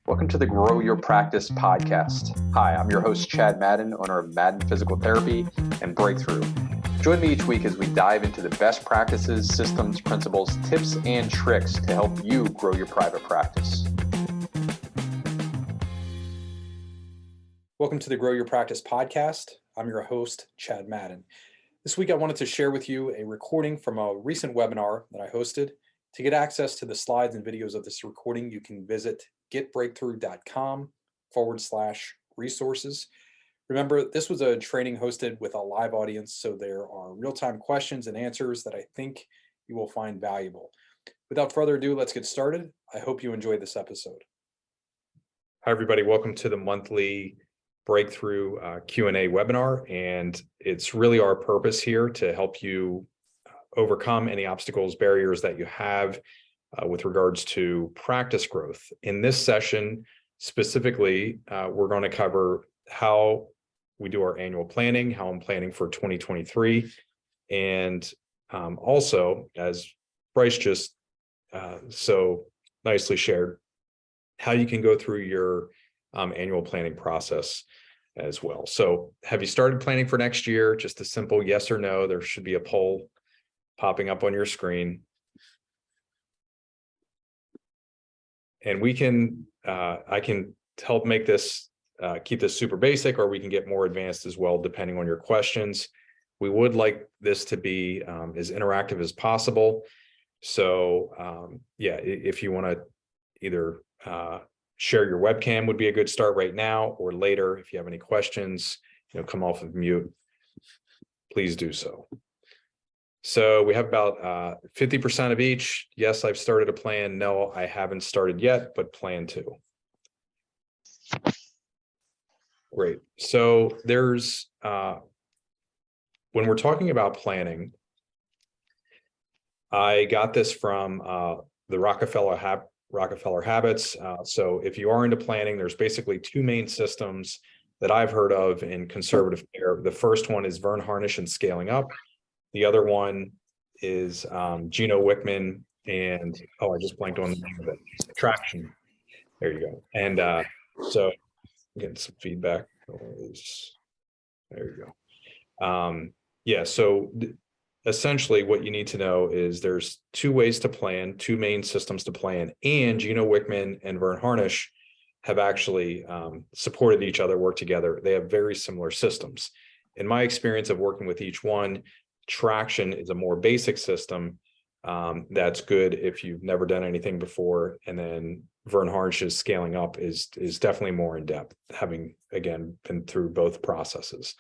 Welcome to the Grow Your Practice podcast. Hi, I'm your host, Chad Madden, owner of Madden Physical Therapy and Breakthrough. Join me each week as we dive into the best practices, systems, principles, tips, and tricks to help you grow your private practice. Welcome to the Grow Your Practice podcast. I'm your host, Chad Madden. This week, I wanted to share with you a recording from a recent webinar that I hosted. To get access to the slides and videos of this recording, you can visit getbreakthrough.com/resources. Remember, this was a training hosted with a live audience, so there are real-time questions and answers that I think you will find valuable. Without further ado, let's get started. I hope you enjoyed this episode. Hi, everybody. Welcome to the monthly Breakthrough Q&A webinar, and it's really our purpose here to help you overcome any obstacles, barriers that you have with regards to practice growth. In this session, specifically, we're going to cover how we do our annual planning, how I'm planning for 2023, and also, as Bryce just so nicely shared, how you can go through your annual planning process as well. So have you started planning for next year? Just a simple yes or no. There should be a poll popping up on your screen. And we can, I can help make this, keep this super basic, or we can get more advanced as well, depending on your questions. We would like this to be as interactive as possible. So yeah, if you want to either share your webcam would be a good start right now, or later, if you have any questions, come off of mute, please do so. So we have about 50% of each. Yes, I've started a plan. No, I haven't started yet, but plan to. Great. So there's, when we're talking about planning, I got this from the Rockefeller Habits. So if you are into planning, there's basically two main systems that I've heard of in conservative care. The first one is Verne Harnish and Scaling Up. The other one is Gino Wickman and, I just blanked on the name of it, Traction. There you go. And so I'm getting some feedback. There you go. Yeah, so essentially what you need to know is there's two ways to plan, two main systems to plan, and Gino Wickman and Verne Harnish have actually supported each other, worked together. They have very similar systems. In my experience of working with each one, Traction is a more basic system that's good if you've never done anything before, and then Verne Harnish's Scaling Up is definitely more in depth, having again been through both processes.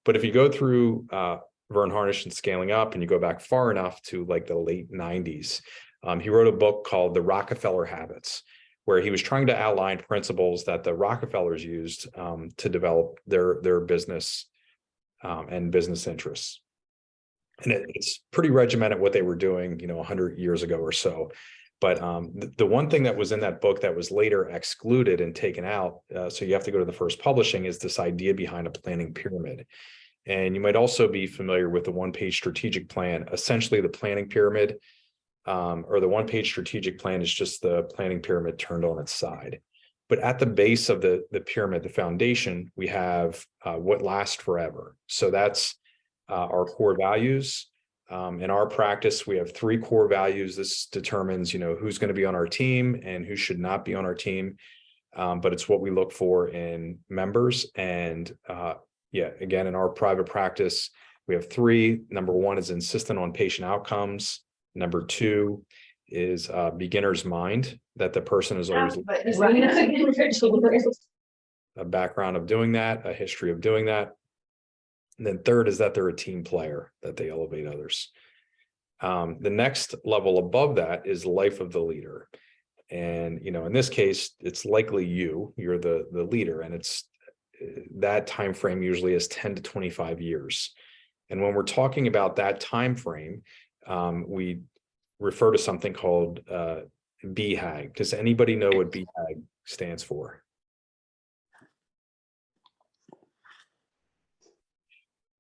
But if you go through Verne Harnish and Scaling Up, and you go back far enough to like the late 90s, he wrote a book called The Rockefeller Habits, where he was trying to outline principles that the Rockefellers used to develop their business and business interests. And it's pretty regimented what they were doing, 100 years ago or so. But the one thing that was in that book that was later excluded and taken out, so you have to go to the first publishing, is this idea behind a planning pyramid. And you might also be familiar with the one-page strategic plan. Essentially, the planning pyramid or the one-page strategic plan is just the planning pyramid turned on its side. But at the base of the pyramid, the foundation, we have what lasts forever. So that's our core values. In our practice, we have three core values. This determines, who's going to be on our team and who should not be on our team. But it's what we look for in members. And yeah, again, in our private practice, we have three. Number one is insistent on patient outcomes. Number two is beginner's mind, that the person is always a background of doing that, a history of doing that. And then third is that they're a team player, that they elevate others. The next level above that is life of the leader. And, in this case, it's likely you're the leader, and it's that time frame usually is 10 to 25 years. And when we're talking about that time frame, we refer to something called BHAG. Does anybody know what BHAG stands for?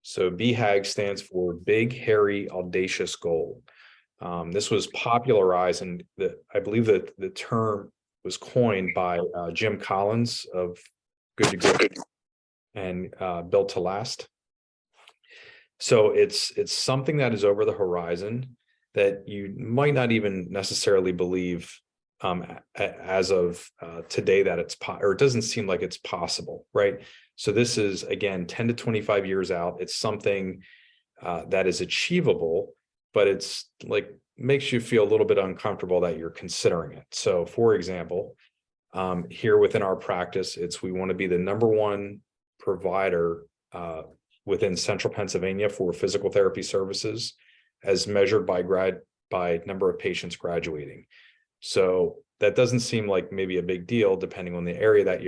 So BHAG stands for Big, Hairy, Audacious Goal. This was popularized, and I believe that the term was coined by Jim Collins of Good to Great and Built to Last. So it's something that is over the horizon that you might not even necessarily believe as of today that or it doesn't seem like it's possible, right? So this is, again, 10 to 25 years out. It's something that is achievable, but it's like makes you feel a little bit uncomfortable that you're considering it. So for example, here within our practice, we want to be the #1 provider within Central Pennsylvania for physical therapy services as measured by number of patients graduating. So that doesn't seem like maybe a big deal depending on the area that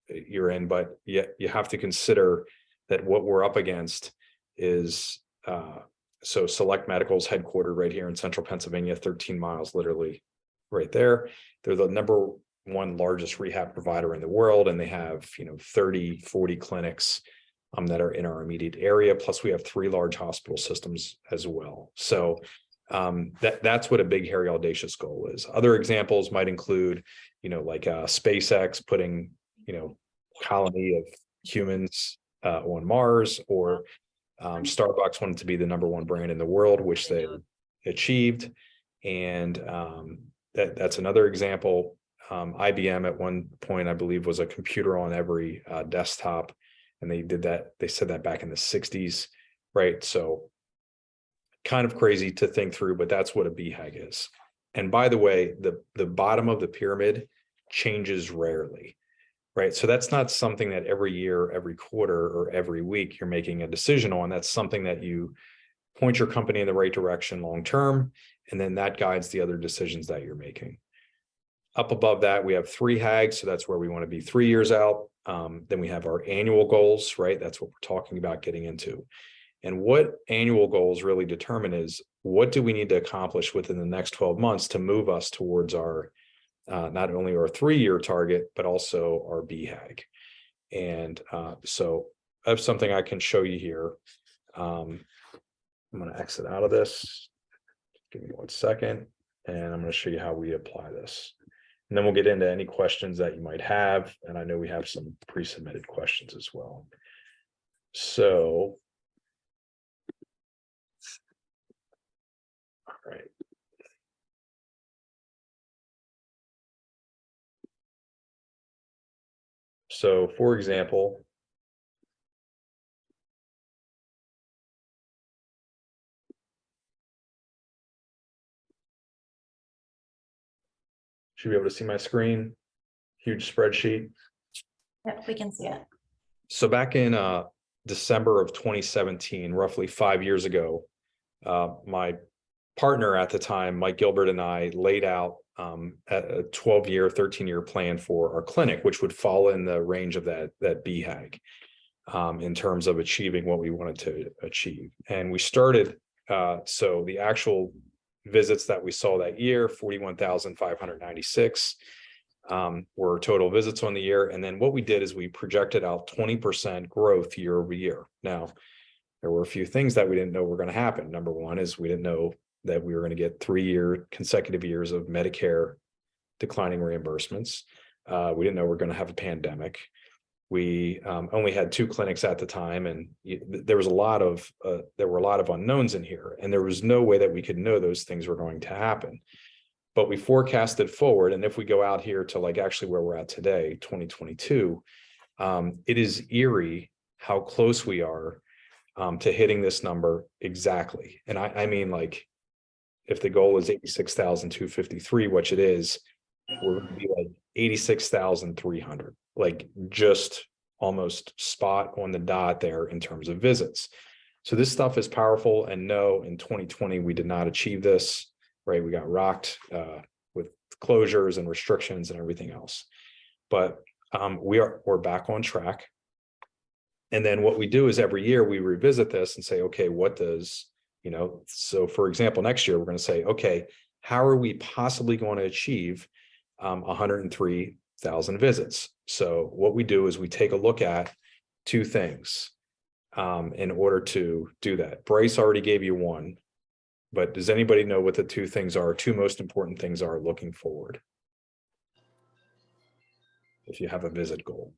you're in, but yet you have to consider that what we're up against is so Select Medical's headquartered right here in Central Pennsylvania, 13 miles literally right there. They're the #1 largest rehab provider in the world, and they have 30, 40 clinics that are in our immediate area. Plus we have 3 large hospital systems as well. So that's what a big, hairy, audacious goal is. Other examples might include, like SpaceX putting, colony of humans on Mars, or Starbucks wanted to be the #1 brand in the world, which they achieved. And that's another example. IBM at one point, I believe, was a computer on every desktop. And they said that back in the 60s, right? So kind of crazy to think through, but that's what a BHAG is. And by the way, the bottom of the pyramid changes rarely, right? So that's not something that every year, every quarter, or every week you're making a decision on. That's something that you point your company in the right direction long term, and then that guides the other decisions that you're making. Up above that, we have 3 HAGs, so that's where we want to be 3 years out. Then we have our annual goals, right? That's what we're talking about getting into. And what annual goals really determine is what do we need to accomplish within the next 12 months to move us towards our not only our 3-year target, but also our BHAG. And so I have something I can show you here. I'm going to exit out of this. Give me 1 second, and I'm going to show you how we apply this. And then we'll get into any questions that you might have. And I know we have some pre-submitted questions as well. So, all right. So, for example, should be able to see my screen. Huge spreadsheet. Yep, we can see it. So back in December of 2017, roughly 5 years ago, my partner at the time, Mike Gilbert, and I laid out a 12-year, 13-year plan for our clinic, which would fall in the range of that BHAG in terms of achieving what we wanted to achieve. And we started, so the actual visits that we saw that year, 41,596 were total visits on the year. And then what we did is we projected out 20% growth year over year. Now, there were a few things that we didn't know were going to happen. Number one is we didn't know that we were going to get 3 consecutive years of Medicare declining reimbursements. We didn't know we were going to have a pandemic. We only had 2 clinics at the time, and there were a lot of unknowns in here, and there was no way that we could know those things were going to happen. But we forecasted forward, and if we go out here to like actually where we're at today, 2022, it is eerie how close we are to hitting this number exactly. And I mean, like, if the goal is 86,253, which it is, we're going to be like 86,300, like just almost spot on the dot there in terms of visits. So this stuff is powerful. And no, in 2020, we did not achieve this, right? We got rocked with closures and restrictions and everything else. But we're back on track. And then what we do is every year we revisit this and say, okay, what does, so for example, next year, we're going to say, okay, how are we possibly going to achieve 103,000 visits? So what we do is we take a look at 2 things in order to do that. Bryce already gave you one, but does anybody know what the 2 things are, 2 most important things are looking forward? if you have a visit goal.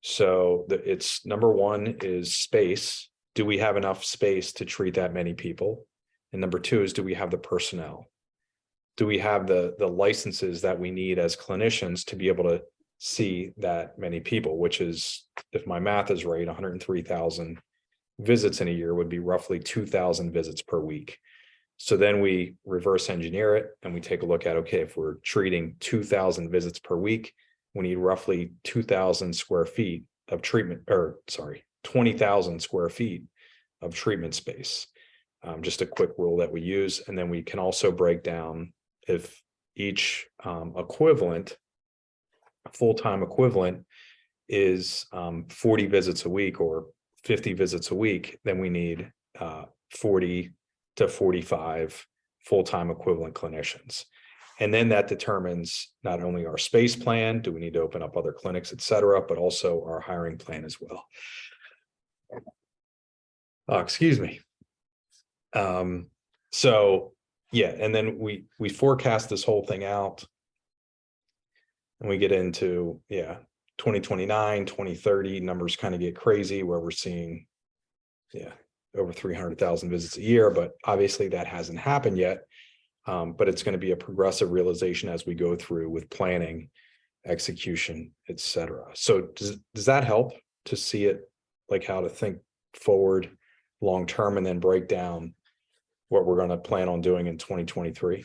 So it's number one is space. Do we have enough space to treat that many people? And number two is, do we have the personnel? Do we have the licenses that we need as clinicians to be able to see that many people, which is, if my math is right, 103,000 visits in a year would be roughly 2,000 visits per week. So then we reverse engineer it and we take a look at, okay, if we're treating 2,000 visits per week, we need roughly 2,000 square feet of treatment, or sorry, 20,000 square feet of treatment space. Just a quick rule that we use. And then we can also break down if each equivalent, full-time equivalent is 40 visits a week or 50 visits a week, then we need 40 to 45 full-time equivalent clinicians. And then that determines not only our space plan, do we need to open up other clinics, et cetera, but also our hiring plan as well. Excuse me. So yeah, and then we forecast this whole thing out and we get into, 2029, 2030 numbers kind of get crazy where we're seeing, over 300,000 visits a year, but obviously that hasn't happened yet. But it's going to be a progressive realization as we go through with planning, execution, et cetera. So does that help to see it, like how to think forward long term and then break down what we're going to plan on doing in 2023?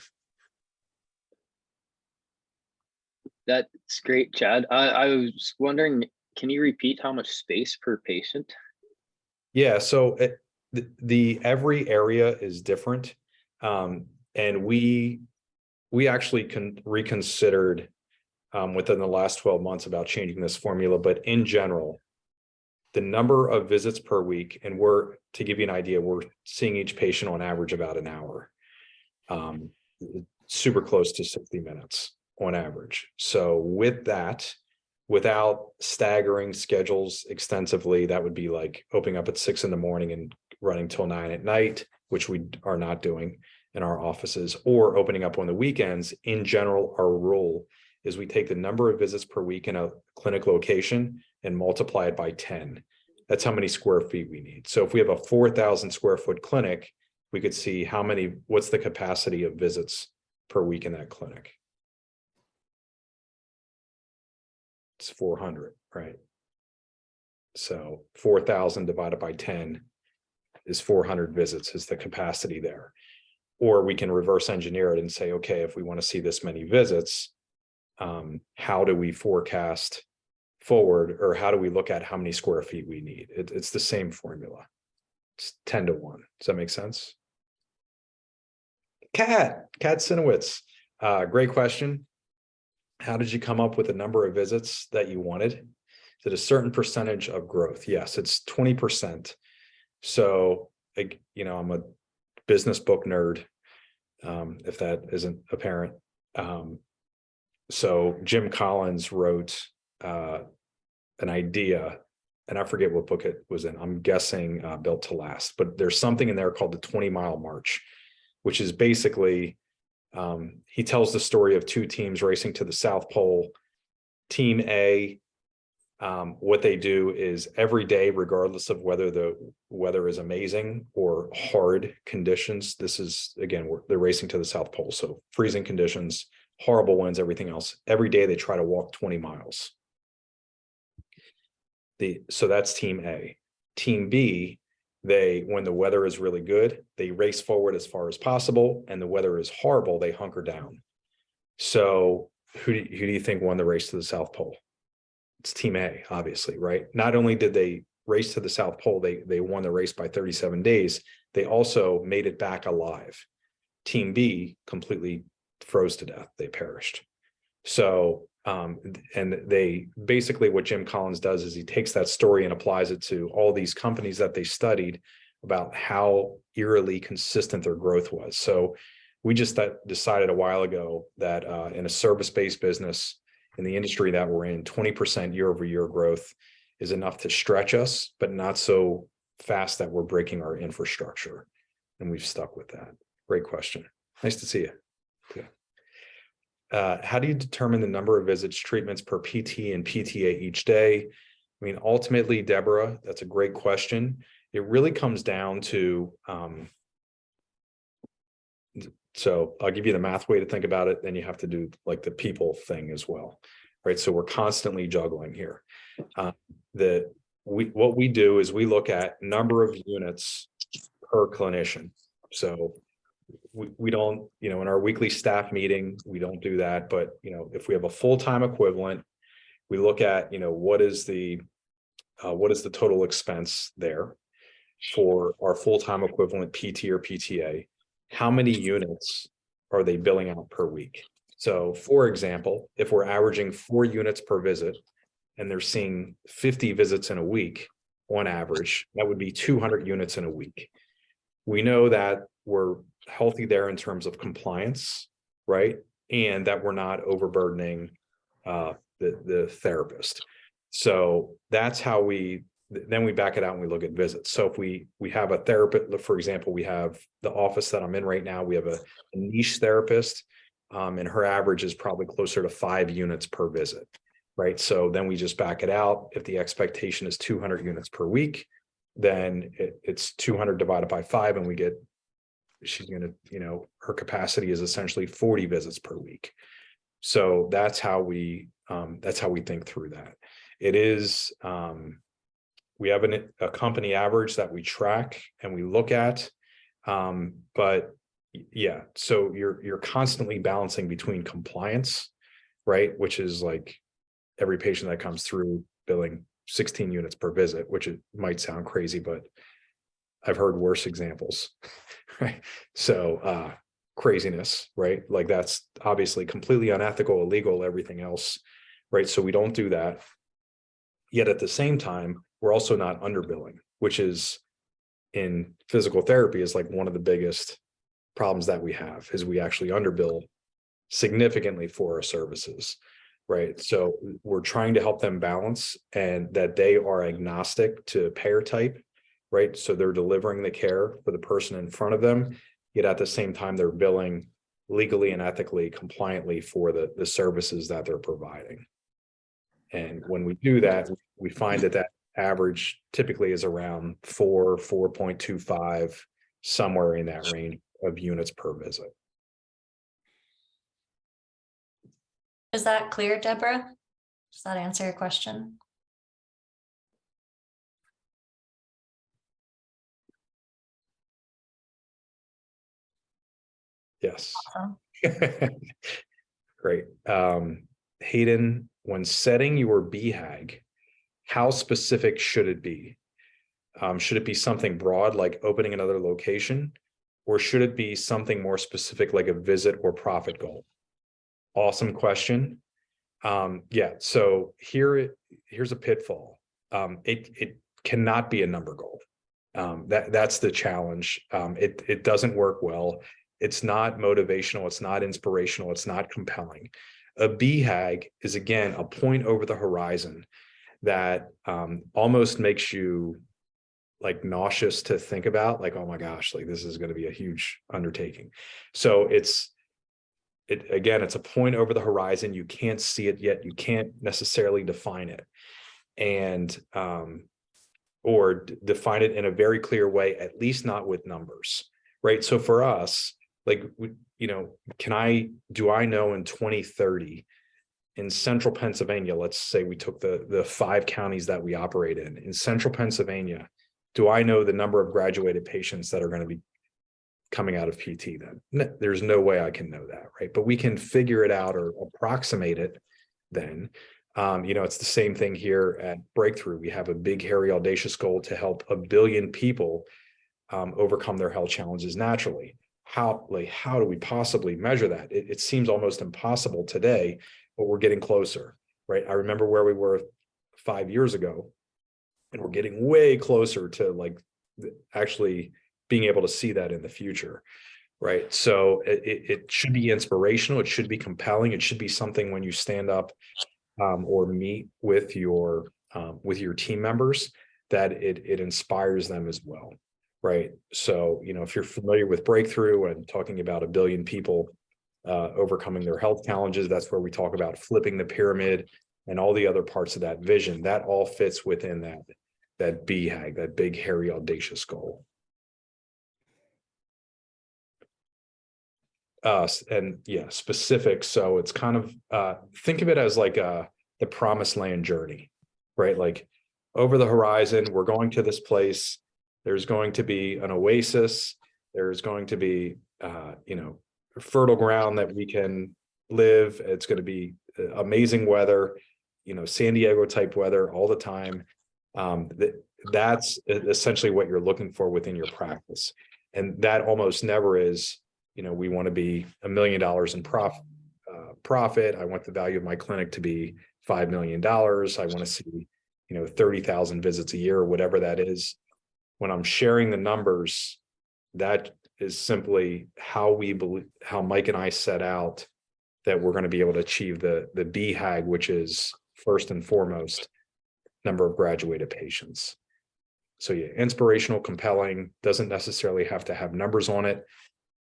That's great, Chad. I was wondering, can you repeat how much space per patient? Yeah, so the every area is different. And we actually reconsidered within the last 12 months about changing this formula, but in general, the number of visits per week, and to give you an idea, we're seeing each patient on average about an hour, super close to 60 minutes on average. So with that, without staggering schedules extensively, that would be like opening up at 6 in the morning and running till 9 at night, which we are not doing in our offices, or opening up on the weekends. In general, our rule is we take the number of visits per week in a clinic location and multiply it by 10. That's how many square feet we need. So if we have a 4,000 square foot clinic, we could see what's the capacity of visits per week in that clinic. It's 400, right? So 4,000 divided by 10 is 400 visits is the capacity there. Or we can reverse engineer it and say, okay, if we want to see this many visits, how do we forecast forward, or how do we look at how many square feet we need? It's the same formula. It's 10 to 1. Does that make sense? Kat Sinowitz, great question. How did you come up with the number of visits that you wanted? Is it a certain percentage of growth? Yes, it's 20%. So, I'm a business book nerd, if that isn't apparent. So Jim Collins wrote an idea, and I forget what book it was in. I'm guessing Built to Last, but there's something in there called the 20-mile march, which is basically, he tells the story of two teams racing to the South Pole. Team A, what they do is every day, regardless of whether the weather is amazing or hard conditions, this is, again, they're racing to the South Pole. So freezing conditions, horrible winds, everything else. Every day they try to walk 20 miles. So that's team A. Team B, when the weather is really good, they race forward as far as possible, and the weather is horrible, they hunker down. So who do you think won the race to the South Pole? It's team A, obviously, right? Not only did they race to the South Pole, they won the race by 37 days. They also made it back alive. Team B completely froze to death. They perished. So, and they basically, what Jim Collins does is he takes that story and applies it to all these companies that they studied about how eerily consistent their growth was. So we just decided a while ago that in a service-based business, in the industry that we're in, 20% year-over-year growth is enough to stretch us, but not so fast that we're breaking our infrastructure. And we've stuck with that. Great question. Nice to see you. Yeah. How do you determine the number of visits, treatments per PT and PTA each day? I mean, ultimately, Deborah, that's a great question. It really comes down to, so I'll give you the math way to think about it. Then you have to do like the people thing as well, right? So we're constantly juggling here. What we do is we look at number of units per clinician. So we don't, in our weekly staff meeting, we don't do that. But, if we have a full-time equivalent, we look at, what is the total expense there for our full-time equivalent PT or PTA? How many units are they billing out per week? So for example, if we're averaging 4 units per visit and they're seeing 50 visits in a week on average, that would be 200 units in a week. We know that we're healthy there in terms of compliance, right? And that we're not overburdening the therapist. So that's how then we back it out and we look at visits. So if we have a therapist, for example, we have the office that I'm in right now, we have a niche therapist, and her average is probably closer to 5 units per visit, right? So then we just back it out. If the expectation is 200 units per week, then it's 200 divided by 5, and she's going to, her capacity is essentially 40 visits per week. So that's how we think through that. It is, we have a company average that we track and we look at, but yeah, so you're constantly balancing between compliance, right? Which is like every patient that comes through billing 16 units per visit, which it might sound crazy, but I've heard worse examples, right? So craziness, right? Like that's obviously completely unethical, illegal, everything else, right? So we don't do that. Yet at the same time, we're also not underbilling, which is in physical therapy is like one of the biggest problems that we have is we actually underbill significantly for our services, right? So we're trying to help them balance and that they are agnostic to payer type, right? So they're delivering the care for the person in front of them, yet at the same time, they're billing legally and ethically, compliantly for the services that they're providing. And when we do that, we find that average typically is around 4.25, somewhere in that range of units per visit. Is that clear, Deborah? Does that answer your question? Yes. Awesome. Great. Hayden, when setting your BHAG, how specific should it be? Should it be something broad like opening another location, or should it be something more specific like a visit or profit goal? Awesome question. Yeah, so here's a pitfall. It cannot be a number goal. That's the challenge. It doesn't work well. It's not motivational. It's not inspirational. It's not compelling. A BHAG is, again, a point over the horizon that almost makes you like nauseous to think about, like, oh my gosh, like this is going to be a huge undertaking. So it's a point over the horizon. You can't see it yet. You can't necessarily define it, and or define it in a very clear way, at least not with numbers, right? So for us, like, do I know in 2030 in central Pennsylvania, let's say we took the 5 counties that we operate in central Pennsylvania, do I know the number of graduated patients that are going to be coming out of PT then? There's no way I can know that, right? But we can figure it out or approximate it then. It's the same thing here at Breakthrough. We have a big, hairy, audacious goal to help 1 billion people overcome their health challenges naturally. How do we possibly measure that? It seems almost impossible today, but we're getting closer, right? I remember where we were 5 years ago, and we're getting way closer to like actually being able to see that in the future, right? So it should be inspirational. It should be compelling. It should be something when you stand up or meet with your team members that it inspires them as well, right? So if you're familiar with Breakthrough and talking about 1 billion people overcoming their health challenges. That's where we talk about flipping the pyramid and all the other parts of that vision. That all fits within that BHAG, that big, hairy, audacious goal. And yeah, specific. So it's kind of think of it as like the promised land journey, right? Like over the horizon, we're going to this place. There's going to be an oasis. There's going to be fertile ground that we can live. It's going to be amazing weather, San Diego type weather all the time. That's essentially what you're looking for within your practice. And that almost never is, we want to be $1 million in profit. I want the value of my clinic to be $5 million. I want to see, 30,000 visits a year, or whatever that is. When I'm sharing the numbers, that is simply how Mike and I set out that we're going to be able to achieve the BHAG, which is first and foremost number of graduated patients. So yeah, inspirational, compelling, doesn't necessarily have to have numbers on it.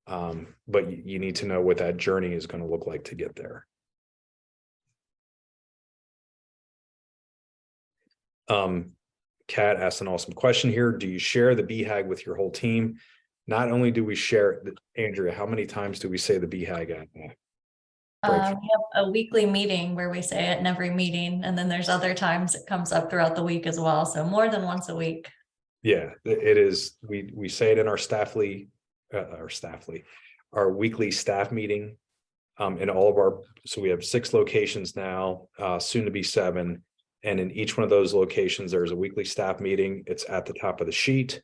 But you need to know what that journey is going to look like to get there. Kat asked an awesome question here. Do you share the BHAG with your whole team? Not only do we share, Andrea, how many times do we say the BHAG at? We have a weekly meeting where we say it in every meeting, and then there's other times it comes up throughout the week as well. So more than once a week. Yeah, it is. We say it in our our weekly staff meeting. In all of so we have 6 locations now, soon to be 7. And in each one of those locations, there's a weekly staff meeting. It's at the top of the sheet.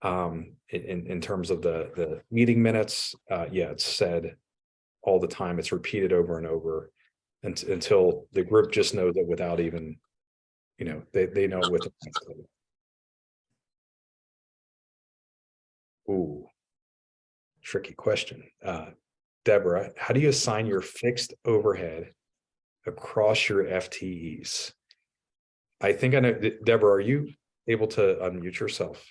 In terms of the meeting minutes, it's said all the time. It's repeated over and over until the group just knows it without even, they know with it. Ooh, tricky question. Deborah, how do you assign your fixed overhead across your FTEs? I think I know. Deborah, are you able to unmute yourself?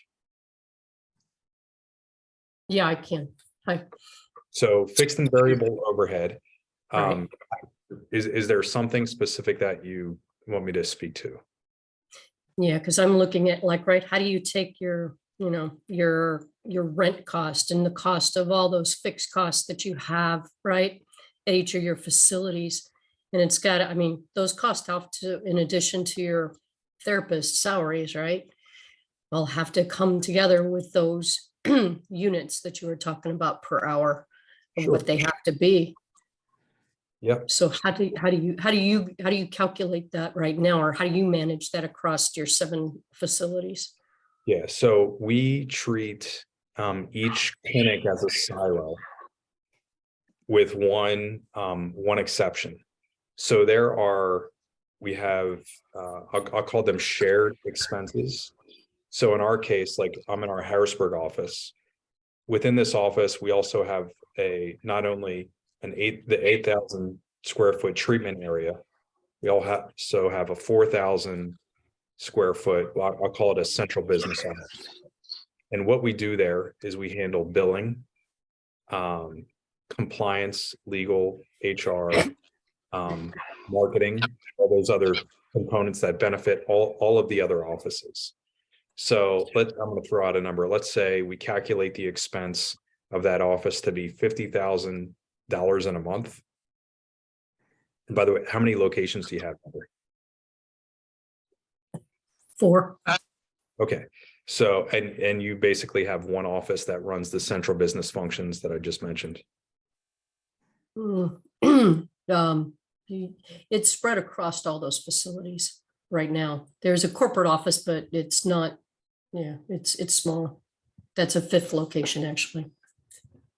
Yeah, I can. Hi. So fixed and variable overhead. Right. Is there something specific that you want me to speak to? Yeah, because I'm looking at how do you take your rent cost and the cost of all those fixed costs that you have, right, at each of your facilities. And it's got, those costs have to, in addition to your therapist salaries, right, will have to come together with those units that you were talking about per hour of Sure. what they have to be. Yep. So how do you calculate that right now, or how do you manage that across your 7 facilities? Yeah, so we treat each clinic as a silo with one exception. So we have, I'll call them shared expenses. So in our case, like I'm in our Harrisburg office. Within this office, we also have not only the 8,000 square foot treatment area. We also have a 4,000 square foot, I'll call it a central business office. And what we do there is we handle billing, compliance, legal, HR, marketing, all those other components that benefit all of the other offices. So I'm going to throw out a number. Let's say we calculate the expense of that office to be $50,000 in a month. And by the way, how many locations do you have? 4. Okay. So, and you basically have one office that runs the central business functions that I just mentioned. It's spread across all those facilities right now. There's a corporate office, but it's not, it's small. That's a 5th location, actually.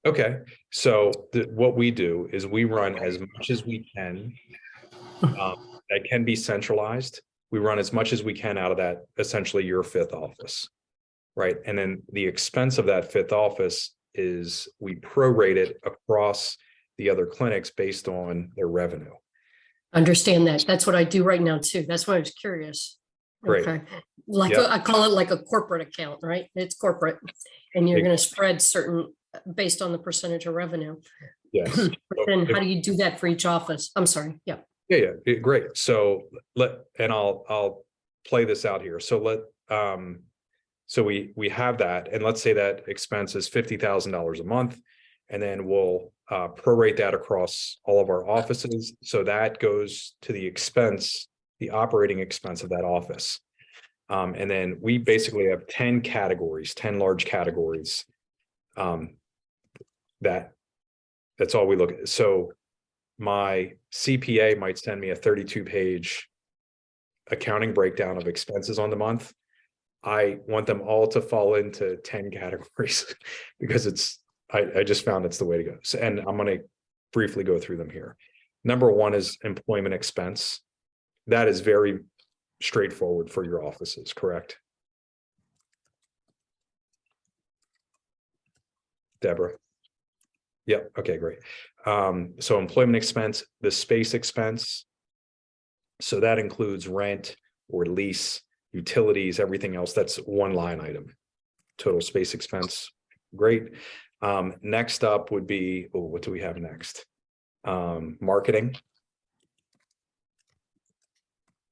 Okay. So what we do is we run as much as we can that can be centralized. We run as much as we can out of that, essentially your 5th office, right? And then the expense of that 5th office is we prorate it across the other clinics based on their revenue. Understand that. That's what I do right now too. That's why I was curious. Great. Okay. I call it like a corporate account, right? It's corporate, and you're going to spread certain based on the percentage of revenue. Yes. But then how do you do that for each office? I'm sorry, yeah. Yeah, great. So I'll play this out here. So so we have that, and let's say that expense is $50,000 a month, and then we'll prorate that across all of our offices. So that goes to the expense, the operating expense of that office. And then we basically have 10 categories, 10 large categories. That's all we look at. So my CPA might send me a 32-page accounting breakdown of expenses on the month. I want them all to fall into 10 categories because I just found it's the way to go. So, and I'm going to briefly go through them here. Number one is employment expense. That is very straightforward for your offices, correct? Deborah? Yep. Okay, great. So employment expense, the space expense. So that includes rent or lease, utilities, everything else. That's one line item. Total space expense. Great. Next up would be, what do we have next? Marketing.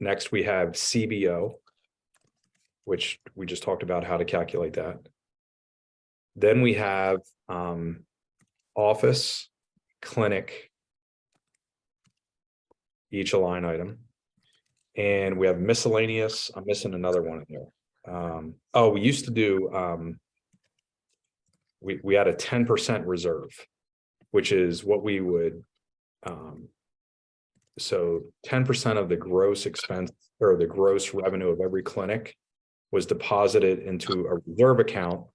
Next, we have CBO, which we just talked about how to calculate that. Then we have office, clinic, each a line item. And we have miscellaneous. I'm missing another one in there. Oh, we used to do, we had a 10% reserve, which is what we would, so 10% of the gross expense or the gross revenue of every clinic was deposited into a reserve account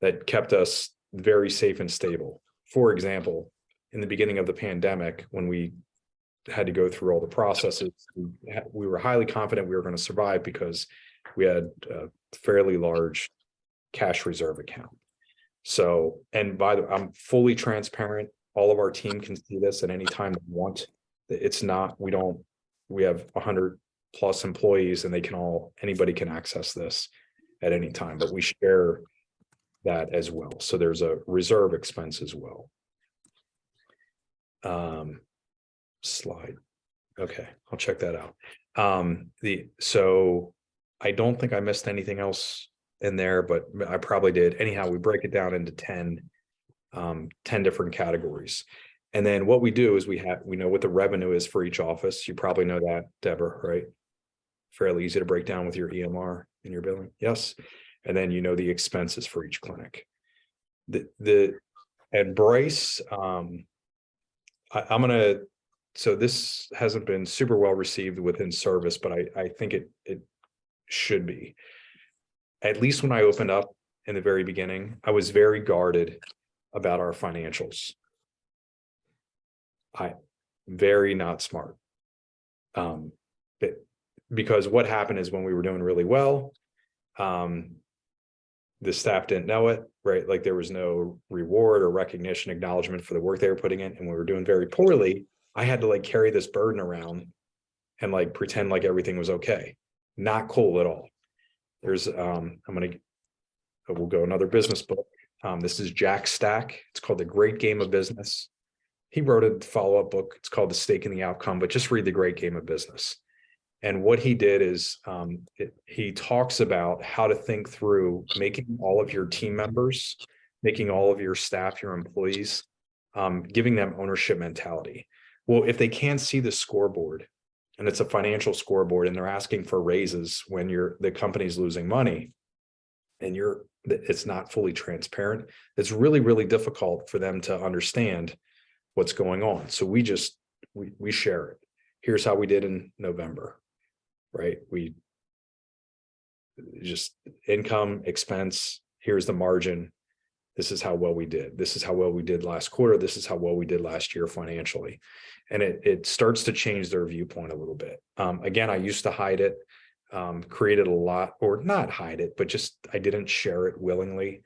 that kept us very safe and stable. For example, in the beginning of the pandemic, when we had to go through all the processes, we were highly confident we were going to survive because we had a fairly large cash reserve account. So, and by the way, I'm fully transparent. All of our team can see this at any time they want. It's not, we have 100 plus employees and anybody can access this at any time, but we share that as well. So there's a reserve expense as well. Slide. Okay, I'll check that out. So I don't think I missed anything else in there, but I probably did. Anyhow, we break it down into 10 different categories. And then what we do is we know what the revenue is for each office. You probably know that, Deborah, right? Fairly easy to break down with your EMR in your billing. Yes. And then you know the expenses for each clinic. And Bryce, so this hasn't been super well received within service, but I think it should be. At least when I opened up in the very beginning, I was very guarded about our financials. Very not smart. Because what happened is when we were doing really well, the staff didn't know it, right? Like there was no reward or recognition, acknowledgement for the work they were putting in. And when we were doing very poorly, I had to like carry this burden around and like pretend like everything was okay. Not cool at all. There's, we'll go another business book. This is Jack Stack. It's called The Great Game of Business. He wrote a follow-up book. It's called The Stake in the Outcome, but just read The Great Game of Business. And what he did is he talks about how to think through making all of your team members, making all of your staff, your employees, giving them ownership mentality. Well, if they can't see the scoreboard and it's a financial scoreboard and they're asking for raises when the company's losing money and it's not fully transparent, it's really, really difficult for them to understand what's going on. So we share it. Here's how we did in November, right? We just income, expense, here's the margin. This is how well we did. This is how well we did last quarter. This is how well we did last year financially. And it starts to change their viewpoint a little bit. Again, I used to hide it, created a lot, or not hide it, but just I didn't share it willingly.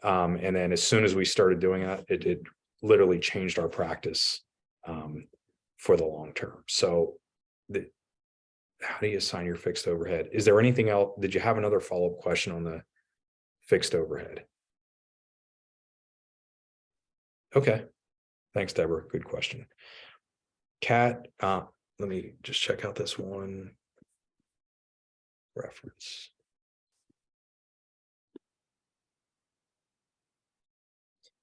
And then as soon as we started doing that, it literally changed our practice for the long term. So how do you assign your fixed overhead? Is there anything else? Did you have another follow-up question on the fixed overhead? Okay. Thanks, Deborah. Good question. Kat, let me just check out this one reference.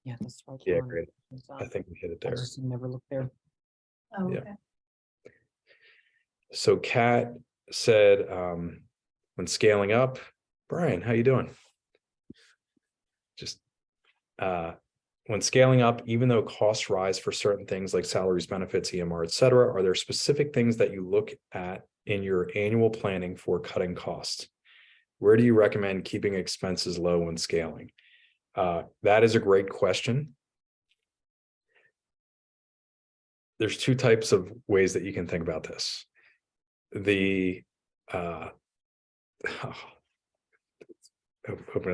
Yeah, that's right. Yeah, great. I think we hit it I there. just never looked there. Oh, Yeah. okay. So Kat said, when scaling up, Brian, how you doing? Just when scaling up, even though costs rise for certain things like salaries, benefits, EMR, et cetera, are there specific things that you look at in your annual planning for cutting costs? Where do you recommend keeping expenses low when scaling? That is a great question. There's two types of ways that you can think about this. Opening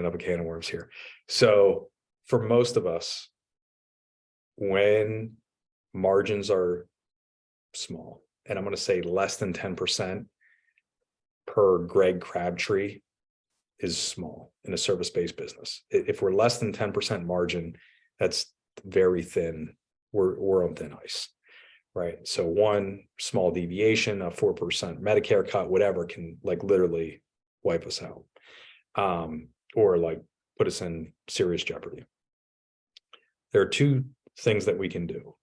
up a can of worms here. So for most of us, when margins are small, and I'm going to say less than 10% per Greg Crabtree is small in a service-based business. If we're less than 10% margin, that's very thin. We're on thin ice, right? So one small deviation, a 4% Medicare cut, whatever, can like literally wipe us out, or like put us in serious jeopardy. There are two things that we can do.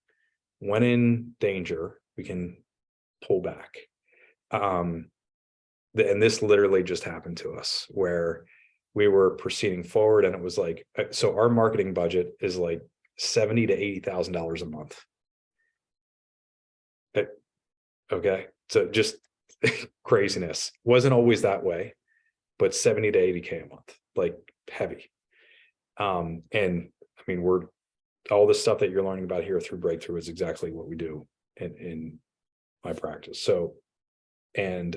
When in danger, we can pull back. And this literally just happened to us where we were proceeding forward, and it was like, so our marketing budget is like $70,000 to $80,000 a month. Okay, so just craziness. Wasn't always that way, but 70 to 80K a month, like heavy. And I mean, we're all the stuff that you're learning about here through Breakthrough is exactly what we do in my practice. So, and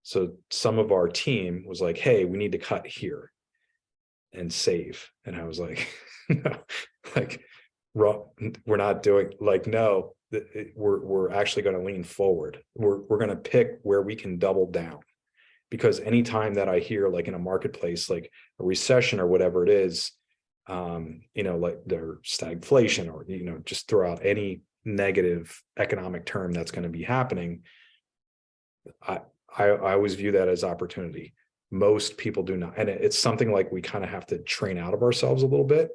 so some of our team was like, hey, we need to cut here and save. And I was like, no, like, we're not doing, like, no, we're actually going to lean forward. We're going to pick where we can double down. Because anytime that I hear, like in a marketplace, like a recession or whatever it is, like there's stagflation, or, just throw out any negative economic term that's going to be happening, I always view that as opportunity. Most people do not. And it's something like we kind of have to train out of ourselves a little bit.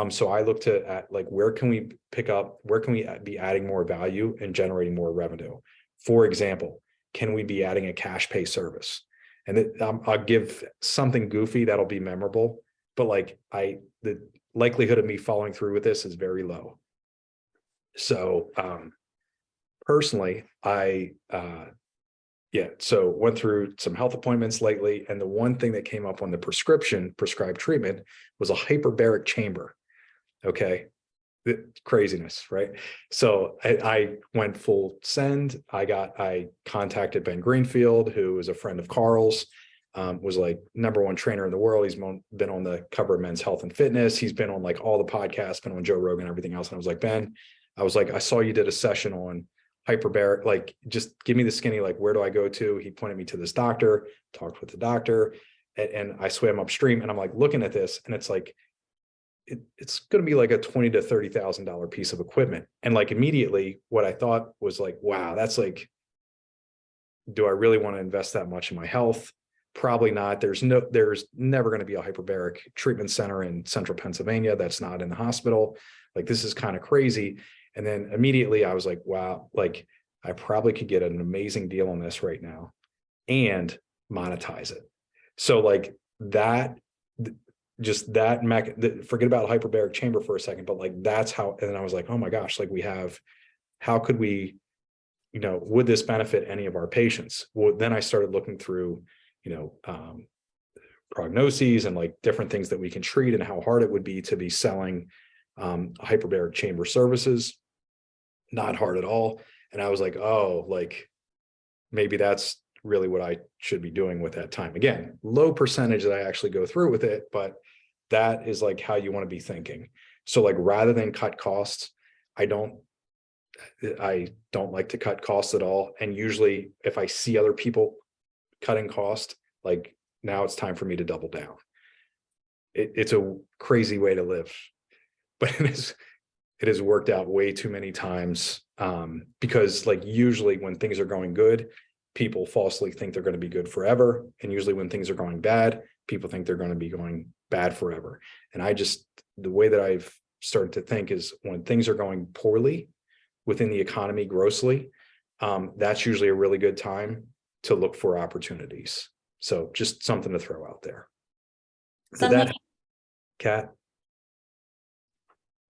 So I look at like, where can we be adding more value and generating more revenue? For example, can we be adding a cash pay service? And I'll give something goofy that'll be memorable, but like the likelihood of me following through with this is very low. So personally, so went through some health appointments lately, and the one thing that came up on the prescribed treatment was a hyperbaric chamber. Okay. Craziness, right? So I went full send. I contacted Ben Greenfield, who is a friend of Carl's, was like #1 trainer in the world. He's been on the cover of Men's Health and Fitness. He's been on like all the podcasts, been on Joe Rogan, everything else. And I was like, Ben, I saw you did a session on hyperbaric, like, just give me the skinny, like, where do I go to? He pointed me to this doctor, talked with the doctor, and I swam upstream, and I'm like looking at this, and it's like, it's going to be like a $20,000 to $30,000 piece of equipment. And like immediately what I thought was like, wow, that's like, do I really want to invest that much in my health? Probably not. There's never going to be a hyperbaric treatment center in central Pennsylvania that's not in the hospital. Like, this is kind of crazy. And then immediately I was like, wow, like I probably could get an amazing deal on this right now and monetize it. So like that, just that forget about hyperbaric chamber for a second, but like that's how. And then I was like, oh my gosh, like how could we, would this benefit any of our patients? Well, then I started looking through, prognoses and like different things that we can treat and how hard it would be to be selling hyperbaric chamber services. Not hard at all. And I was like, oh, like maybe that's really what I should be doing with that time. Again, low percentage that I actually go through with it, but that is like how you want to be thinking. So like, rather than cut costs, I don't like to cut costs at all. And usually if I see other people cutting cost, like, now it's time for me to double down. It's a crazy way to live. but it has worked out way too many times, because like usually when things are going good, people falsely think they're going to be good forever. And usually when things are going bad, people think they're going to be going bad forever. And the way that I've started to think is when things are going poorly within the economy grossly, that's usually a really good time to look for opportunities. So just something to throw out there. Did that, Kat?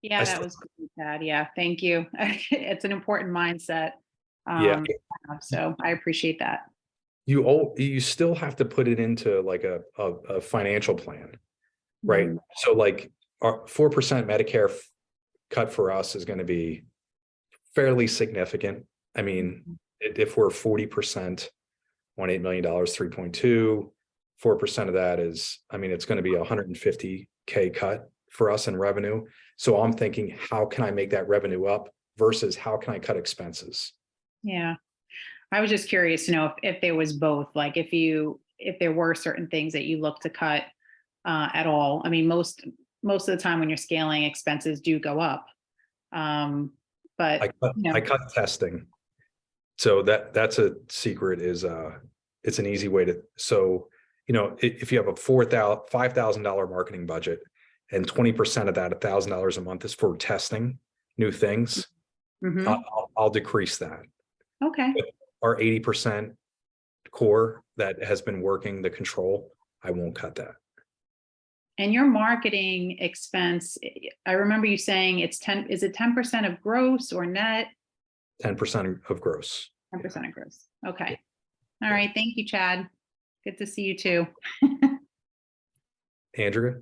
Yeah, that was good, Chad. Yeah, thank you. It's an important mindset. Yeah. to have, So I appreciate that. You still have to put it into like a financial plan, right? Mhm. So like our 4% Medicare cut for us is going to be fairly significant. I mean, if we're 40% on $8 million, 3.2, 4% of that is, I mean, it's going to be $150K cut for us in revenue. So I'm thinking, how can I make that revenue up versus how can I cut expenses? Yeah. I was just curious to know if there was both, like if there were certain things that you look to cut at all. I mean, most of the time when you're scaling, expenses do go up. But I cut testing. So that's a secret is it's an easy way to, so, you know, if you have a $5,000 marketing budget and 20% of that, $1,000 a month is for testing new things, Mhm. I'll decrease that. Okay. But our 80% core that has been working the control, I won't cut that. And your marketing expense, I remember you saying is it 10% of gross or net? 10% of gross. 10% of gross. Okay. All right. Thank you, Chad. Good to see you too. Andrea?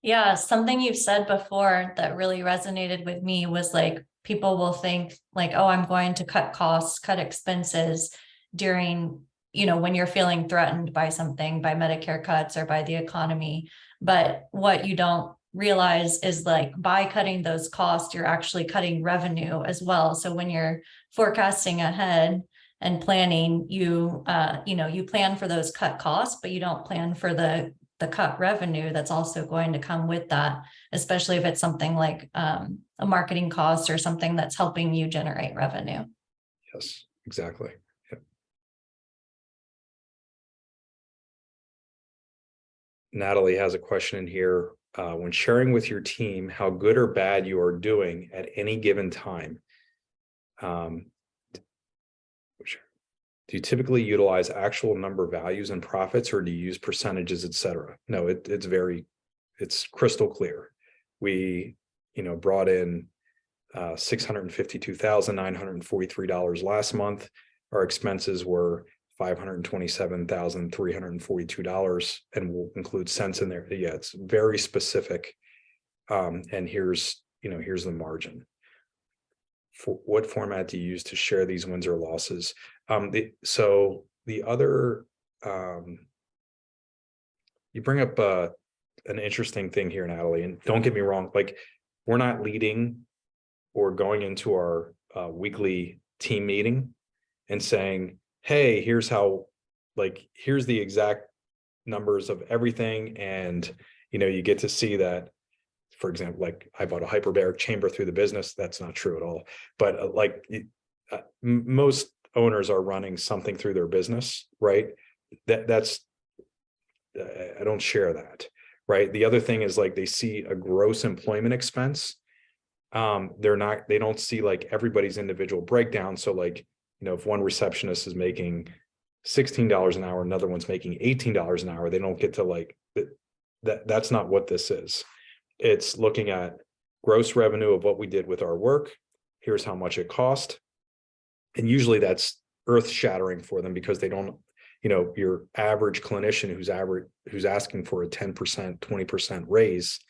Yeah, something you've said before that really resonated with me was like, people will think like, oh, I'm going to cut costs, cut expenses during, you know, when you're feeling threatened by something, by Medicare cuts or by the economy. But what you don't realize is like by cutting those costs, you're actually cutting revenue as well. So when you're forecasting ahead and planning, you plan for those cut costs, but you don't plan for the cut revenue that's also going to come with that, especially if it's something like a marketing cost or something that's helping you generate revenue. Yes, exactly. Yep. Natalie has a question in here. When sharing with your team how good or bad you are doing at any given time, do you typically utilize actual number values and profits, or do you use percentages, et cetera? No, it's crystal clear. We, brought in $652,943 last month. Our expenses were $527,342, and we'll include cents in there. Yeah, it's very specific. And here's the margin. For what format do you use to share these wins or losses? So the other, you bring up an interesting thing here, Natalie, and don't get me wrong, like we're not leading or going into our weekly team meeting and saying, hey, here's the exact numbers of everything. And, you get to see that, for example, like I bought a hyperbaric chamber through the business. That's not true at all. But most owners are running something through their business, right? That's I don't share that, right? The other thing is like they see a gross employment expense. They don't see like everybody's individual breakdown. So like, if one receptionist is making $16 an hour, another one's making $18 an hour, they don't get to like that's not what this is. It's looking at gross revenue of what we did with our work. Here's how much it cost. And usually that's earth shattering for them because they don't, your average clinician who's asking for a 10%, 20% raise,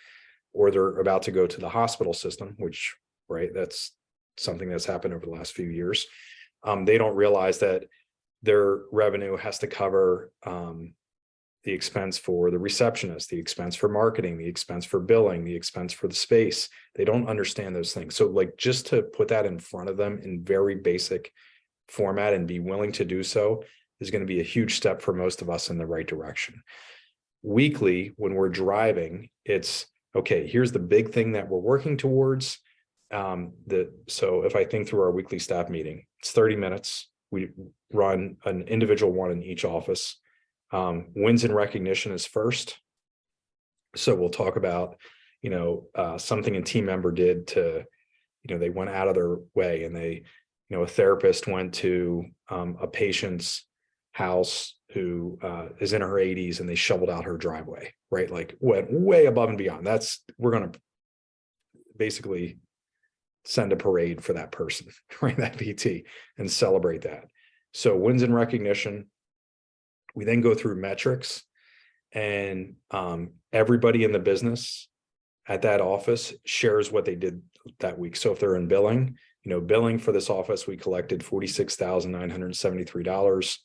or they're about to go to the hospital system, which, right, that's something that's happened over the last few years. They don't realize that their revenue has to cover the expense for the receptionist, the expense for marketing, the expense for billing, the expense for the space. They don't understand those things. So like just to put that in front of them in very basic format and be willing to do so is going to be a huge step for most of us in the right direction. Weekly, when we're driving, it's okay, here's the big thing that we're working towards. So if I think through our weekly staff meeting, it's 30 minutes. We run an individual one in each office. Wins and recognition is first. So we'll talk about, something a team member did to, they went out of their way, and they, a therapist went to a patient's house who is in her 80s, and they shoveled out her driveway, right? Like went way above and beyond. We're going to basically send a parade for that person, right? That PT, and celebrate that. So wins and recognition. We then go through metrics, and everybody in the business at that office shares what they did that week. So if they're in billing, billing for this office, we collected $46,973.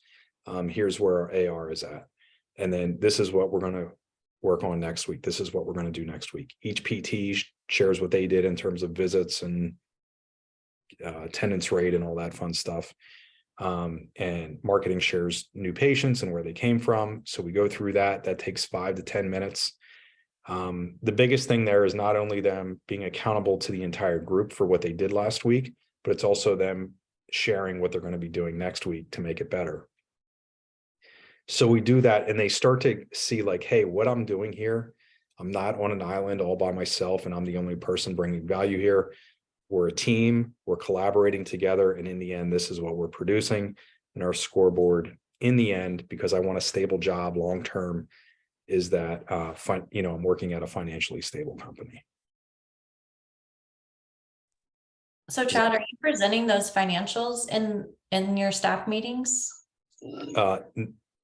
Here's where our AR is at. And then this is what we're going to work on next week. This is what we're going to do next week. Each PT shares what they did in terms of visits and attendance rate and all that fun stuff. And marketing shares new patients and where they came from. So we go through that. That takes 5 to 10 minutes. The biggest thing there is not only them being accountable to the entire group for what they did last week, but it's also them sharing what they're going to be doing next week to make it better. So we do that, and they start to see like, hey, what I'm doing here, I'm not on an island all by myself, and I'm the only person bringing value here. We're a team, we're collaborating together, and in the end, this is what we're producing. And our scoreboard in the end, because I want a stable job long-term, is that I'm working at a financially stable company. So Chad, are you presenting those financials in your staff meetings?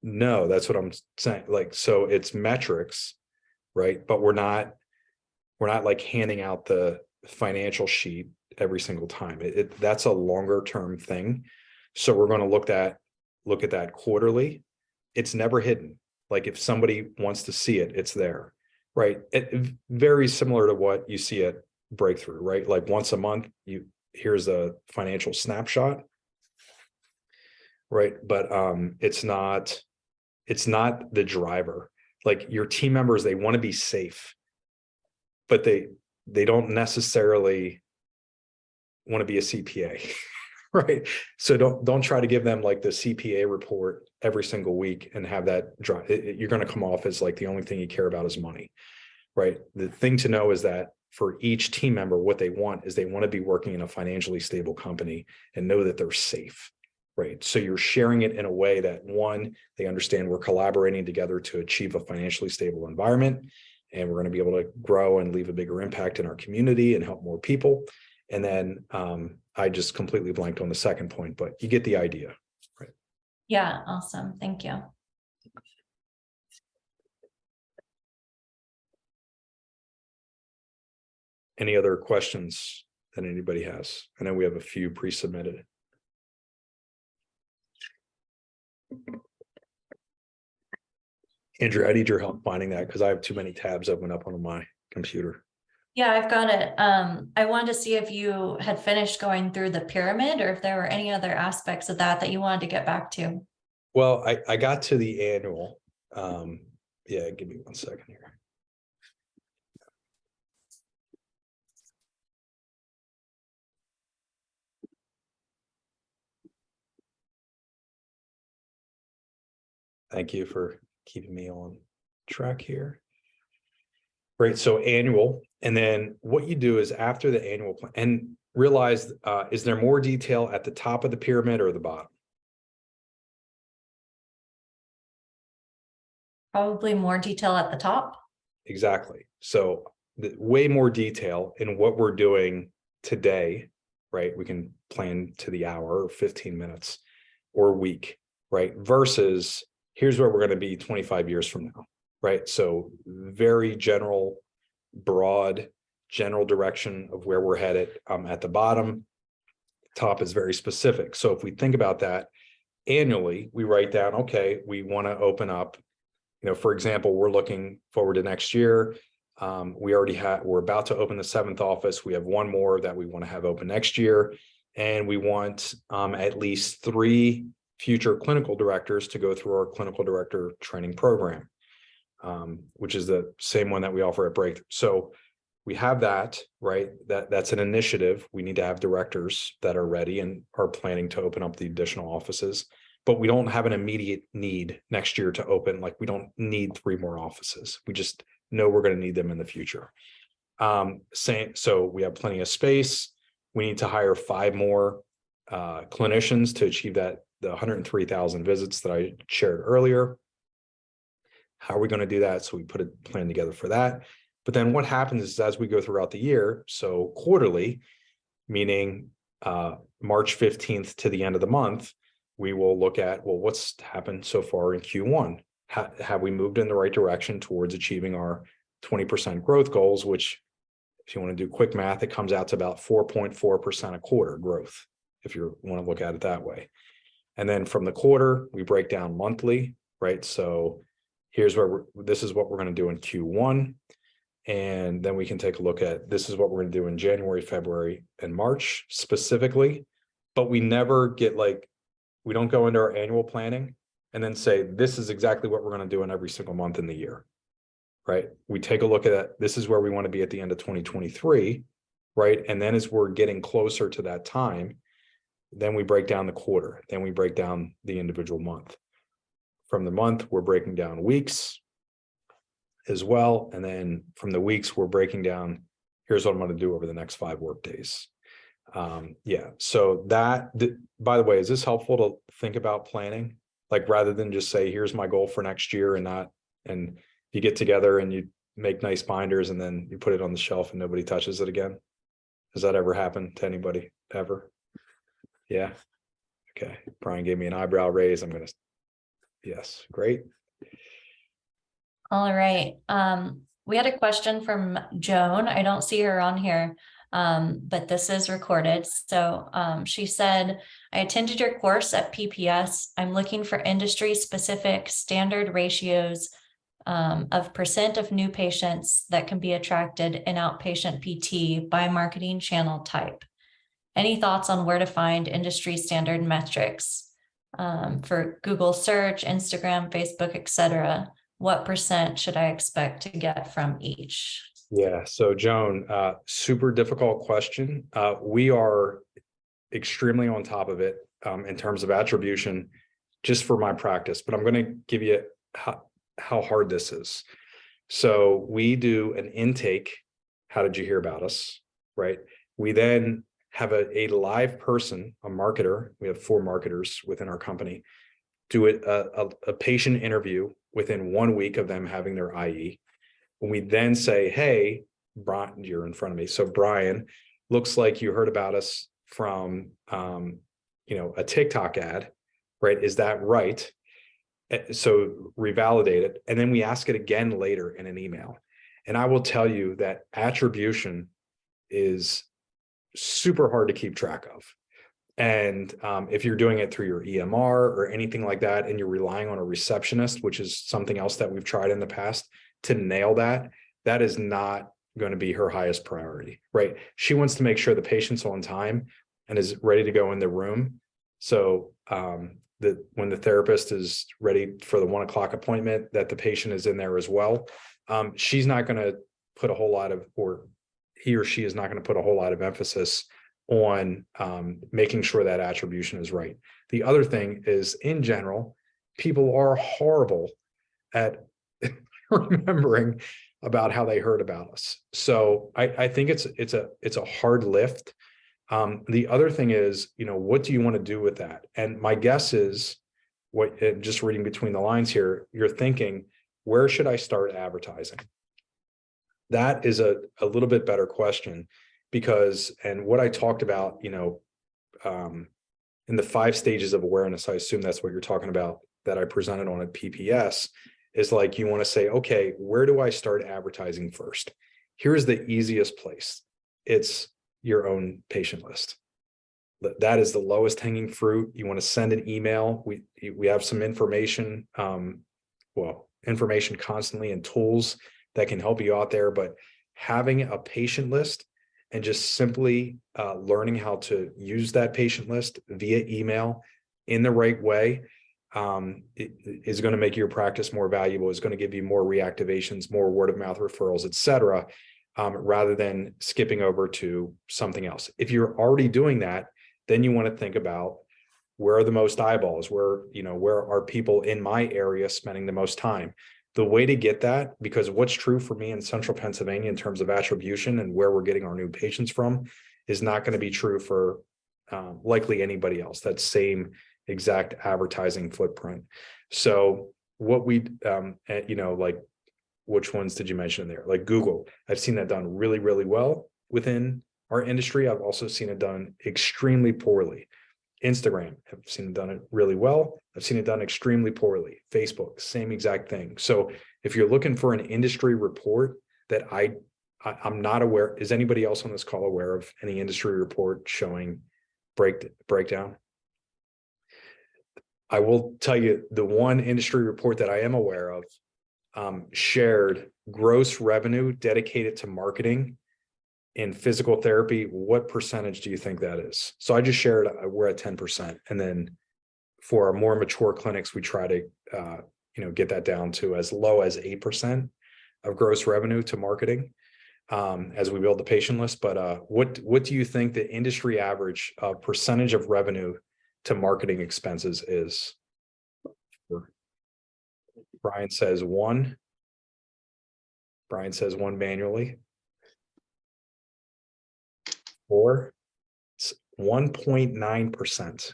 No, that's what I'm saying. Like, so it's metrics, right? But we're not like handing out the financial sheet every single time. That's a longer term thing. So we're going to look at that quarterly. It's never hidden. Like if somebody wants to see it, it's there, right? It very similar to what you see at Breakthrough, right? Like once a month, here's a financial snapshot, right? But it's not the driver. Like your team members, they want to be safe, but they don't necessarily want to be a CPA, right? So don't try to give them like the CPA report every single week and have that drive. You're going to come off as like the only thing you care about is money, right? The thing to know is that for each team member, what they want is they want to be working in a financially stable company and know that they're safe, right? So you're sharing it in a way that, one, they understand we're collaborating together to achieve a financially stable environment, and we're going to be able to grow and leave a bigger impact in our community and help more people. And then I just completely blanked on the second point, but you get the idea, right? Yeah, awesome. Thank you. Any other questions that anybody has? I know we have a few pre-submitted. Andrew, I need your help finding that because I have too many tabs open up on my computer. Yeah, I've got it. I wanted to see if you had finished going through the pyramid or if there were any other aspects of that you wanted to get back to. Well, I got to the annual. Yeah, give me 1 second here. Thank you for keeping me on track here. Great. So annual, and then what you do is after the annual plan, and realize, is there more detail at the top of the pyramid or the bottom? Probably more detail at the top. Exactly. So way more detail in what we're doing today, right? We can plan to the hour or 15 minutes or week, right? Versus here's where we're going to be 25 years from now, right? So very general, broad, general direction of where we're headed at the bottom. Top is very specific. So if we think about that annually, we write down, okay, we want to open up, for example, we're looking forward to next year. We're about to open the 7th office. We have one more that we want to have open next year. And we want at least 3 future clinical directors to go through our clinical director training program. which is the same one that we offer at Breakthrough. So we have that, right? That's an initiative. We need to have directors that are ready and are planning to open up the additional offices, but we don't have an immediate need next year to open. Like, we don't need 3 more offices. We just know we're going to need them in the future. So we have plenty of space. We need to hire 5 more clinicians to achieve the 103,000 visits that I shared earlier. How are we going to do that? So we put a plan together for that. But then what happens is, as we go throughout the year, so quarterly, meaning March 15th to the end of the month, we will look at, well, what's happened so far in Q1? Have we moved in the right direction towards achieving our 20% growth goals, which, if you want to do quick math, it comes out to about 4.4% a quarter growth, if you want to look at it that way. And then from the quarter, we break down monthly, right? So here's where this is what we're going to do in Q1. And then we can take a look at, this is what we're going to do in January, February, and March specifically. But we never get we don't go into our annual planning and then say, this is exactly what we're going to do in every single month in the year, right? We take a look at that. This is where we want to be at the end of 2023, right? And then as we're getting closer to that time, then we break down the quarter, then we break down the individual month. From the month, we're breaking down weeks as well. And then from the weeks, we're breaking down, here's what I'm going to do over the next 5 work days. Yeah. So by the way, is this helpful to think about planning? Like, rather than just say, here's my goal for next year, and you get together and you make nice binders and then you put it on the shelf and nobody touches it again. Has that ever happened to anybody ever? Yeah. Okay. Brian gave me an eyebrow raise. Yes. Great. All right. We had a question from Joan. I don't see her on here, but this is recorded. So she said, I attended your course at PPS. I'm looking for industry specific standard ratios of % of new patients that can be attracted in outpatient PT by marketing channel type. Any thoughts on where to find industry standard metrics for Google search, Instagram, Facebook, etc.? What % should I expect to get from each? Yeah. So Joan, super difficult question. We are extremely on top of it in terms of attribution, just for my practice, but I'm going to give you how hard this is. So we do an intake. How did you hear about us? Right. We then have a live person, a marketer. We have 4 marketers within our company, do a patient interview within 1 week of them having their IE. When we then say, hey, Brian, you're in front of me. So Brian, looks like you heard about us from, a TikTok ad, right? Is that right? So revalidate it. And then we ask it again later in an email. And I will tell you that attribution is super hard to keep track of. And if you're doing it through your EMR or anything like that, and you're relying on a receptionist, which is something else that we've tried in the past to nail that, that is not going to be her highest priority, right? She wants to make sure the patient's on time and is ready to go in the room. So that when the therapist is ready for the 1 o'clock appointment, that the patient is in there as well. She's not going to put a whole lot of, or he or she is not going to put a whole lot of emphasis on making sure that attribution is right. The other thing is, in general, people are horrible at remembering about how they heard about us. So I think it's a hard lift. The other thing is, what do you want to do with that? And my guess is, just reading between the lines here, you're thinking, where should I start advertising? That is a little bit better question, because, and what I talked about, in the 5 stages of awareness, I assume that's what you're talking about, that I presented on at PPS, is like, you want to say, okay, where do I start advertising first? Here's the easiest place. It's your own patient list. That is the lowest hanging fruit. You want to send an email. We have some information, information constantly and tools that can help you out there, but having a patient list and just simply learning how to use that patient list via email in the right way, is going to make your practice more valuable, is going to give you more reactivations, more word of mouth referrals, et cetera, rather than skipping over to something else. If you're already doing that, then you want to think about where are the most eyeballs, where are people in my area spending the most time. The way to get that, because what's true for me in central Pennsylvania in terms of attribution and where we're getting our new patients from is not going to be true for likely anybody else. That same exact advertising footprint. So what we, like, which ones did you mention there? Like Google, I've seen that done really, really well within our industry. I've also seen it done extremely poorly. Instagram, I've seen it done really well. I've seen it done extremely poorly. Facebook, same exact thing. So if you're looking for an industry report that I'm not aware, is anybody else on this call aware of any industry report showing breakdown? I will tell you the one industry report that I am aware of shared gross revenue dedicated to marketing in physical therapy. What percentage do you think that is? So I just shared, we're at 10%. And then for our more mature clinics, we try to, get that down to as low as 8% of gross revenue to marketing as we build the patient list. But what do you think the industry average percentage of revenue to marketing expenses is? Brian says 1. Brian says 1 manually. 4. 1.9%.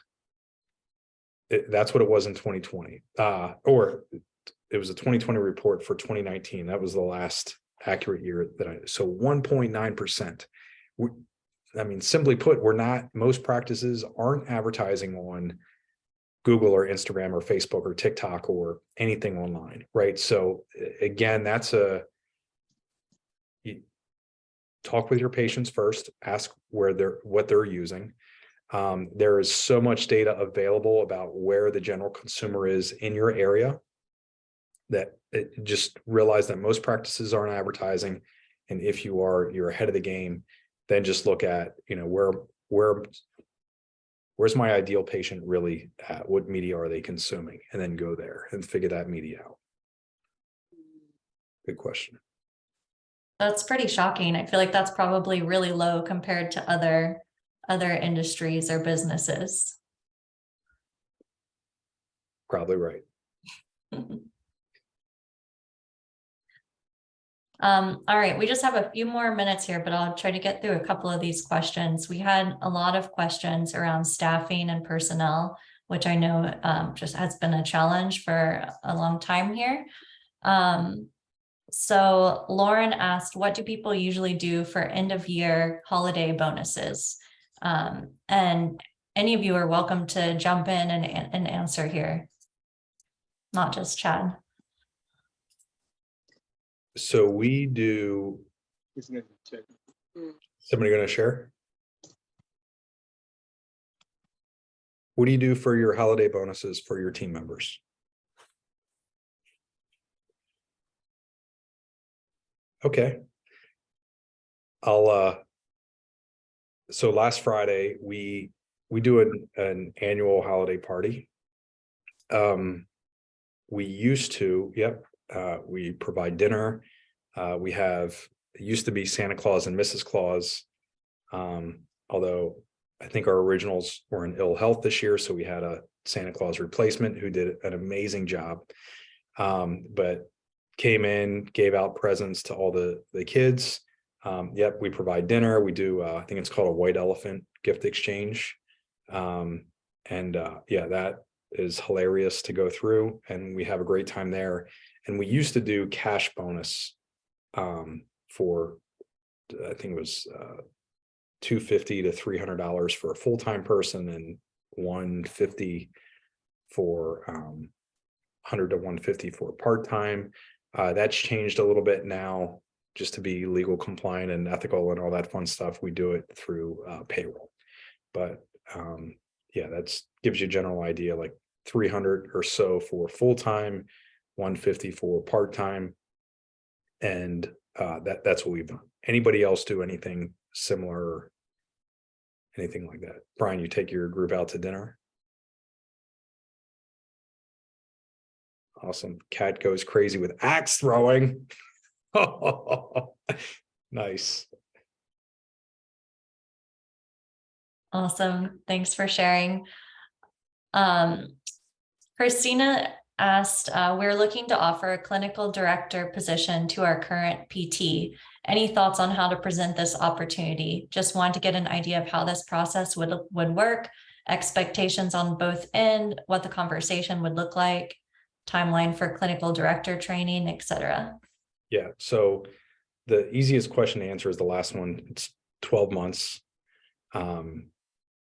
That's what it was in 2020. Or it was a 2020 report for 2019. That was the last accurate year so 1.9%. I mean, simply put, most practices aren't advertising on Google or Instagram or Facebook or TikTok or anything online, right? So again, you talk with your patients first, ask what they're using. There is so much data available about where the general consumer is in your area that just realize that most practices aren't advertising. And if you're ahead of the game, then just look at, where's my ideal patient really at? What media are they consuming? And then go there and figure that media out. Good question. That's pretty shocking. I feel like that's probably really low compared to other industries or businesses. Probably right. All right, we just have a few more minutes here, but I'll try to get through a couple of these questions. We had a lot of questions around staffing and personnel, which I know just has been a challenge for a long time here. So Lauren asked, what do people usually do for end of year holiday bonuses? And any of you are welcome to jump in and answer here, not just Chad. So we do. Somebody going to share? What do you do for your holiday bonuses for your team members? Okay. So last Friday we do an annual holiday party. We used to, we provide dinner. It used to be Santa Claus and Mrs. Claus. Although I think our originals were in ill health this year, so we had a Santa Claus replacement who did an amazing job. But came in, gave out presents to all the kids. We provide dinner. We do, I think it's called a white elephant gift exchange. That is hilarious to go through, and we have a great time there. And we used to do cash bonus for, I think it was $250 to $300 for a full-time person and $150 for $100 to $150 for part-time. That's changed a little bit now, just to be legal compliant and ethical and all that fun stuff. We do it through payroll. But that gives you a general idea, like $300 or so for full-time, $150 for part-time. And that's what we've done. Anybody else do anything similar or anything like that? Brian, you take your group out to dinner? Awesome. Cat goes crazy with axe throwing. Nice. Awesome. Thanks for sharing. Christina asked, we're looking to offer a clinical director position to our current PT. Any thoughts on how to present this opportunity? Just want to get an idea of how this process would work, expectations on both ends, what the conversation would look like, timeline for clinical director training, etc. Yeah. So the easiest question to answer is the last one. It's 12 months.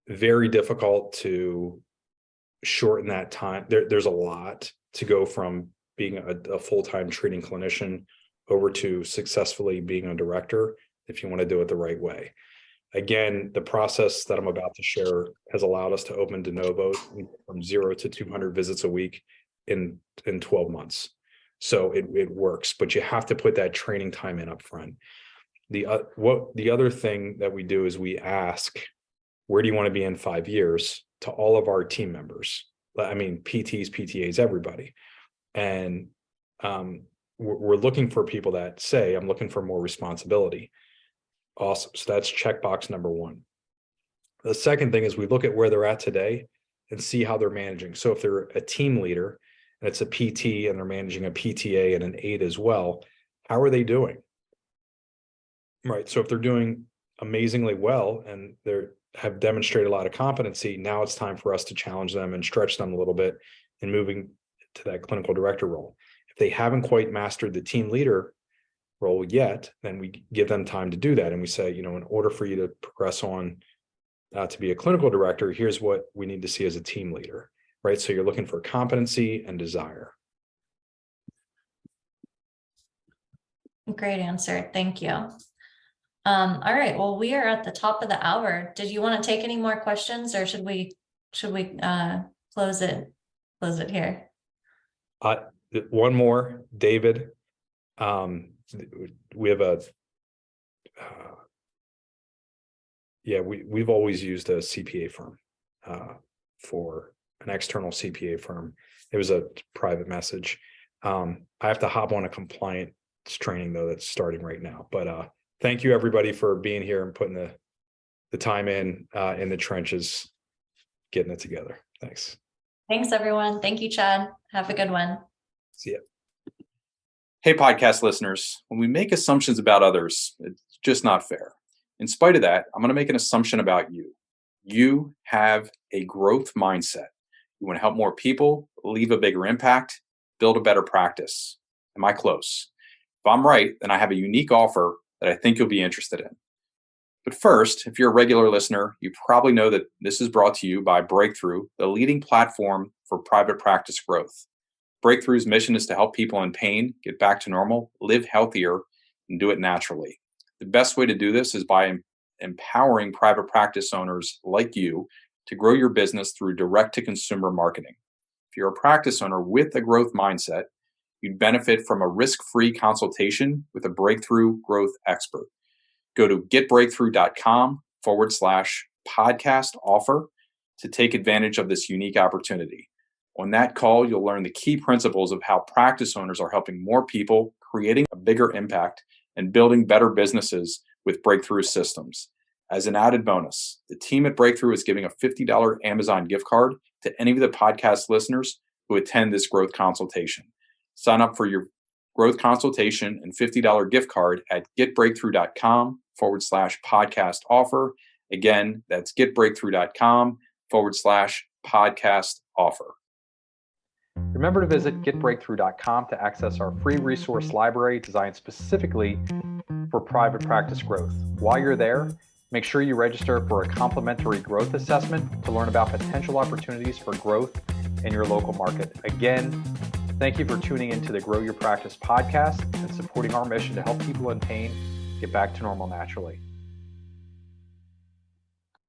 Very difficult to shorten that time. There's a lot to go from being a full-time treating clinician over to successfully being a director if you want to do it the right way. Again, the process that I'm about to share has allowed us to open de novo from 0 to 200 visits a week in 12 months. So it works, but you have to put that training time in up front. The other thing that we do is we ask, where do you want to be in 5 years, to all of our team members? I mean, PTs, PTAs, everybody. And we're looking for people that say, I'm looking for more responsibility. Awesome. So that's checkbox number one. The second thing is we look at where they're at today and see how they're managing. So if they're a team leader and it's a PT and they're managing a PTA and an aide as well, how are they doing? Right. So if they're doing amazingly well and they have demonstrated a lot of competency, now it's time for us to challenge them and stretch them a little bit in moving to that clinical director role. If they haven't quite mastered the team leader role yet, then we give them time to do that. And we say, in order for you to progress on to be a clinical director, here's what we need to see as a team leader, right? So you're looking for competency and desire. Great answer. Thank you. All right. Well, we are at the top of the hour. Did you want to take any more questions, or should we close it here? One more, David. We have we've always used a CPA firm for an external CPA firm. It was a private message. I have to hop on a compliance training though that's starting right now. But thank you everybody for being here and putting the time in the trenches, getting it together. Thanks. Thanks everyone. Thank you, Chad. Have a good one. See ya. Hey, podcast listeners, when we make assumptions about others, it's just not fair. In spite of that, I'm going to make an assumption about you. You have a growth mindset. You want to help more people, leave a bigger impact, build a better practice. Am I close? If I'm right, then I have a unique offer that I think you'll be interested in. But first, if you're a regular listener, you probably know that this is brought to you by Breakthrough, the leading platform for private practice growth. Breakthrough's mission is to help people in pain get back to normal, live healthier, and do it naturally. The best way to do this is by empowering private practice owners like you to grow your business through direct-to-consumer marketing. If you're a practice owner with a growth mindset, you'd benefit from a risk-free consultation with a Breakthrough growth expert. Go to getbreakthrough.com/podcast offer to take advantage of this unique opportunity. On that call, you'll learn the key principles of how practice owners are helping more people, creating a bigger impact, and building better businesses with Breakthrough systems. As an added bonus, the team at Breakthrough is giving a $50 Amazon gift card to any of the podcast listeners who attend this growth consultation. Sign up for your growth consultation and $50 gift card at getbreakthrough.com/podcast offer. Again, that's getbreakthrough.com/podcast offer. Remember to visit getbreakthrough.com to access our free resource library designed specifically for private practice growth. While you're there, make sure you register for a complimentary growth assessment to learn about potential opportunities for growth in your local market. Again, thank you for tuning into the Grow Your Practice podcast and supporting our mission to help people in pain get back to normal naturally.